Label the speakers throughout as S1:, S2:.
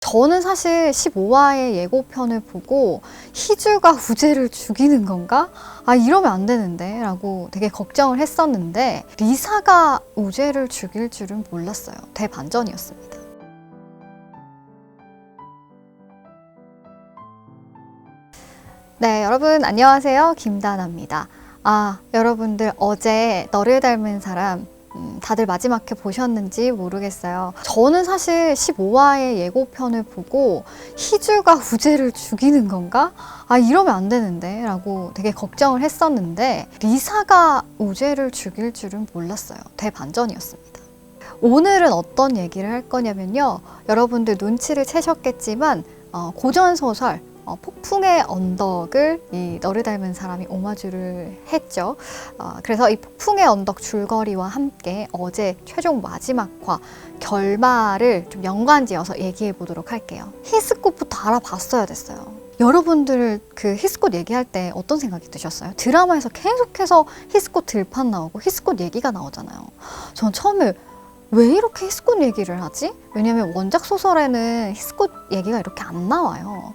S1: 저는 사실 15화의 예고편을 보고 희주가 우재를 죽이는 건가? 아, 이러면 안 되는데 라고 되게 걱정을 했었는데 리사가 우재를 죽일 줄은 몰랐어요. 대반전이었습니다. 네, 여러분 안녕하세요. 김다나입니다. 여러분들 어제 너를 닮은 사람 다들 마지막 회 보셨는지 모르겠어요. 저는 사실 15화의 예고편을 보고 희주가 우재를 죽이는 건가? 아, 이러면 안 되는데 라고 되게 걱정을 했었는데 리사가 우재를 죽일 줄은 몰랐어요. 대반전이었습니다. 오늘은 어떤 얘기를 할 거냐면요. 여러분들 눈치를 채셨겠지만 고전소설 폭풍의 언덕을 이 너를 닮은 사람이 오마주를 했죠. 그래서 이 폭풍의 언덕 줄거리와 함께 어제 최종 마지막화 결말을 좀 연관지어서 얘기해 보도록 할게요. 히스콧부터 알아봤어야 됐어요. 여러분들 그 히스콧 얘기할 때 어떤 생각이 드셨어요? 드라마에서 계속해서 히스콧 들판 나오고 히스콧 얘기가 나오잖아요. 전 처음에 왜 이렇게 히스콧 얘기를 하지? 왜냐면 원작 소설에는 히스콧 얘기가 이렇게 안 나와요.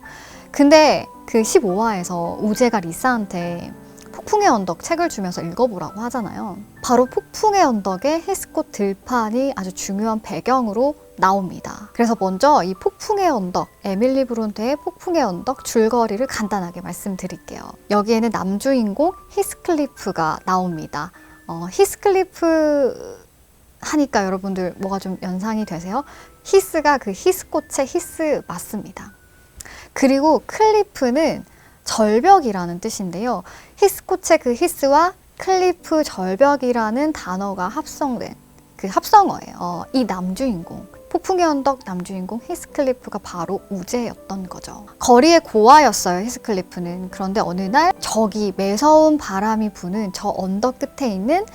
S1: 근데 그 15화에서 우재가 리사한테 폭풍의 언덕 책을 주면서 읽어보라고 하잖아요. 바로 폭풍의 언덕의 히스콧 들판이 아주 중요한 배경으로 나옵니다. 그래서 먼저 이 폭풍의 언덕, 에밀리 브론테의 폭풍의 언덕 줄거리를 간단하게 말씀드릴게요. 여기에는 남주인공 히스클리프가 나옵니다. 히스클리프 하니까 여러분들 뭐가 좀 연상이 되세요? 히스가 그 히스꽃의 히스 맞습니다. 그리고 클리프는 절벽이라는 뜻인데요. 히스콧의 그 히스와 클리프 절벽이라는 단어가 합성된 그 합성어예요. 이 남주인공, 폭풍의 언덕 남주인공 히스클리프가 바로 우재였던 거죠. 거리의 고아였어요, 히스클리프는. 그런데 어느 날 저기 매서운 바람이 부는 저 언덕 끝에 있는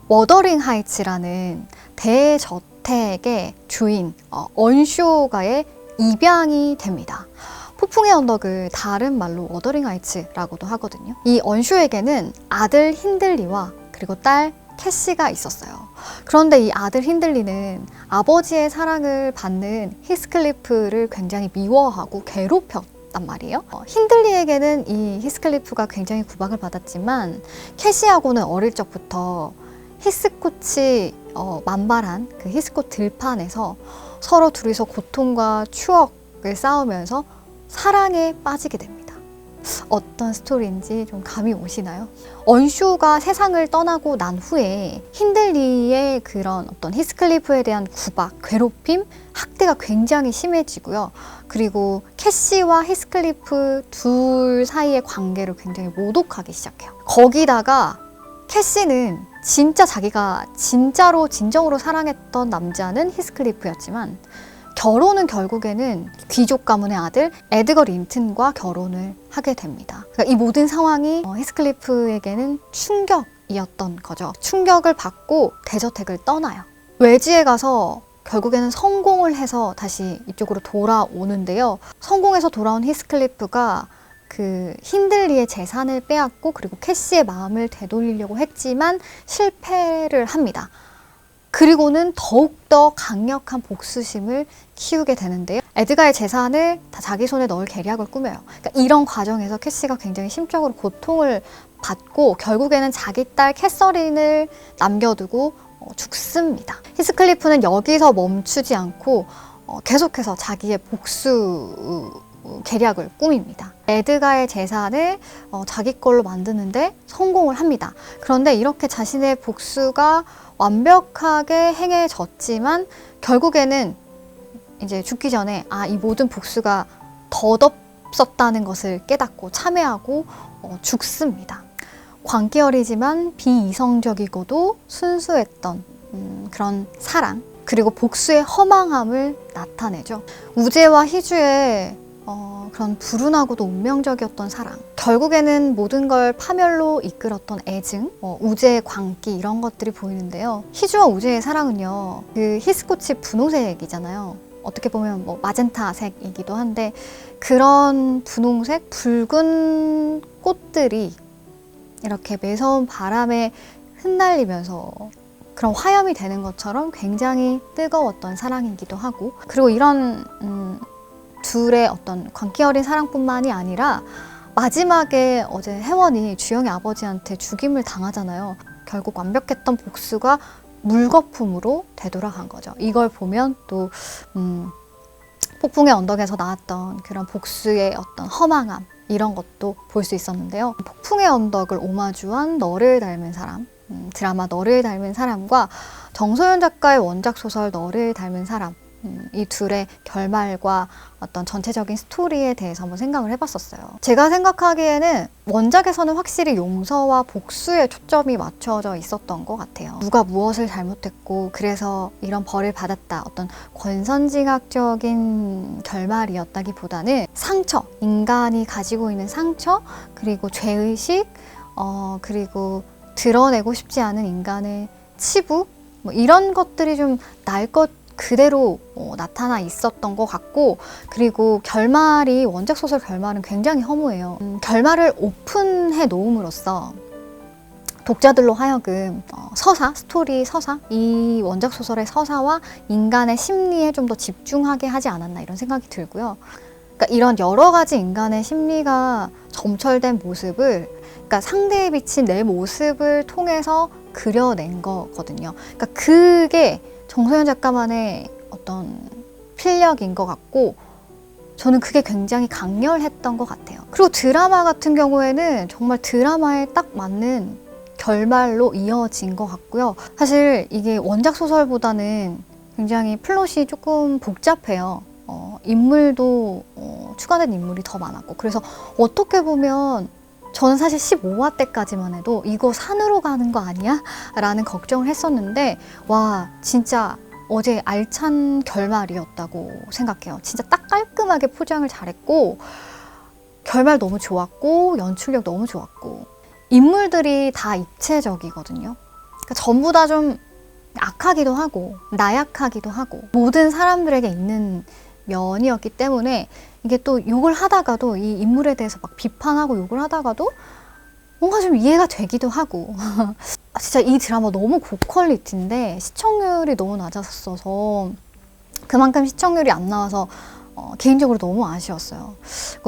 S1: 워더링 하이츠라는 대저택의 주인 언쇼가의 입양이 됩니다. 폭풍의 언덕을 다른 말로 워더링 하이츠라고도 하거든요. 이 언쇼에게는 아들 힌들리와 그리고 딸 캐시가 있었어요. 그런데 이 아들 힌들리는 아버지의 사랑을 받는 히스클리프를 굉장히 미워하고 괴롭혔단 말이에요. 힌들리에게는 이 히스클리프가 굉장히 구박을 받았지만 캐시하고는 어릴 적부터 히스콧이 만발한 그 히스콧 들판에서 서로 둘이서 고통과 추억을 쌓으면서 사랑에 빠지게 됩니다. 어떤 스토리인지 좀 감이 오시나요? 언쇼가 세상을 떠나고 난 후에 힌들리의 그런 어떤 히스클리프에 대한 구박, 괴롭힘, 학대가 굉장히 심해지고요. 그리고 캐시와 히스클리프 둘 사이의 관계를 굉장히 모독하기 시작해요. 거기다가 캐시는 진짜 자기가 진정으로 사랑했던 남자는 히스클리프였지만 결혼은 결국에는 귀족 가문의 아들 에드거 린튼과 결혼을 하게 됩니다. 그러니까 이 모든 상황이 히스클리프에게는 충격이었던 거죠. 충격을 받고 대저택을 떠나요. 외지에 가서 결국에는 성공을 해서 다시 이쪽으로 돌아오는데요. 성공해서 돌아온 히스클리프가 그 힌들리의 재산을 빼앗고 그리고 캐시의 마음을 되돌리려고 했지만 실패를 합니다. 그리고는 더욱더 강력한 복수심을 키우게 되는데요. 에드가의 재산을 다 자기 손에 넣을 계략을 꾸며요. 그러니까 이런 과정에서 캐시가 굉장히 심적으로 고통을 받고 결국에는 자기 딸 캐서린을 남겨두고 죽습니다. 히스클리프는 여기서 멈추지 않고 계속해서 자기의 복수 계략을 꾸밉니다. 에드가의 재산을 자기 걸로 만드는데 성공을 합니다. 그런데 이렇게 자신의 복수가 완벽하게 행해졌지만 결국에는 이제 죽기 전에 이 모든 복수가 덧없었다는 것을 깨닫고 참회하고 죽습니다. 광기 어리지만 비이성적이고도 순수했던 그런 사랑, 그리고 복수의 허망함을 나타내죠. 우재와 희주의 그런 불운하고도 운명적이었던 사랑, 결국에는 모든 걸 파멸로 이끌었던 애증, 우재의 광기 이런 것들이 보이는데요. 희주와 우재의 사랑은요, 그 히스콧이 분홍색이잖아요. 어떻게 보면 뭐 마젠타색이기도 한데 그런 분홍색 붉은 꽃들이 이렇게 매서운 바람에 흩날리면서 그런 화염이 되는 것처럼 굉장히 뜨거웠던 사랑이기도 하고, 그리고 이런 둘의 어떤 광기 어린 사랑뿐만이 아니라 마지막에 어제 혜원이 주영의 아버지한테 죽임을 당하잖아요. 결국 완벽했던 복수가 물거품으로 되돌아간 거죠. 이걸 보면 또 폭풍의 언덕에서 나왔던 그런 복수의 어떤 허망함 이런 것도 볼 수 있었는데요. 폭풍의 언덕을 오마주한 너를 닮은 사람, 드라마 너를 닮은 사람과 정소연 작가의 원작 소설 너를 닮은 사람, 이 둘의 결말과 어떤 전체적인 스토리에 대해서 한번 생각을 해봤었어요. 제가 생각하기에는 원작에서는 확실히 용서와 복수에 초점이 맞춰져 있었던 것 같아요. 누가 무엇을 잘못했고 그래서 이런 벌을 받았다, 어떤 권선징악적인 결말이었다기보다는 상처, 인간이 가지고 있는 상처, 그리고 죄의식, 그리고 드러내고 싶지 않은 인간의 치부, 뭐 이런 것들이 좀 날 것 그대로 나타나 있었던 것 같고, 그리고 결말이, 원작 소설 결말은 굉장히 허무해요. 결말을 오픈해 놓음으로써 독자들로 하여금 스토리 서사, 이 원작 소설의 서사와 인간의 심리에 좀 더 집중하게 하지 않았나 이런 생각이 들고요. 그러니까 이런 여러 가지 인간의 심리가 점철된 모습을, 그러니까 상대에 비친 내 모습을 통해서 그려낸 거거든요. 그러니까 그게 정소연 작가만의 어떤 필력인 것 같고, 저는 그게 굉장히 강렬했던 것 같아요. 그리고 드라마 같은 경우에는 정말 드라마에 딱 맞는 결말로 이어진 것 같고요. 사실 이게 원작 소설보다는 굉장히 플롯이 조금 복잡해요. 인물도 추가된 인물이 더 많았고, 그래서 어떻게 보면 저는 사실 15화 때까지만 해도 이거 산으로 가는 거 아니야? 라는 걱정을 했었는데, 와, 진짜 어제 알찬 결말이었다고 생각해요. 진짜 딱 깔끔하게 포장을 잘했고, 결말 너무 좋았고, 연출력 너무 좋았고, 인물들이 다 입체적이거든요. 그러니까 전부 다 좀 악하기도 하고 나약하기도 하고 모든 사람들에게 있는 면이었기 때문에, 이게 또 욕을 하다가도, 이 인물에 대해서 막 비판하고 욕을 하다가도 뭔가 좀 이해가 되기도 하고 진짜 이 드라마 너무 고퀄리티인데 시청률이 너무 낮았어서, 그만큼 시청률이 안 나와서 개인적으로 너무 아쉬웠어요.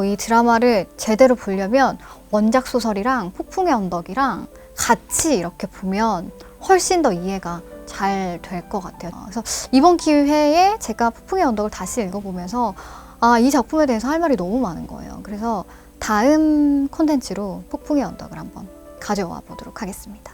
S1: 이 드라마를 제대로 보려면 원작 소설이랑 폭풍의 언덕이랑 같이 이렇게 보면 훨씬 더 이해가 잘 될 것 같아요. 그래서 이번 기회에 제가 폭풍의 언덕을 다시 읽어보면서 이 작품에 대해서 할 말이 너무 많은 거예요. 그래서 다음 콘텐츠로 폭풍의 언덕을 한번 가져와 보도록 하겠습니다.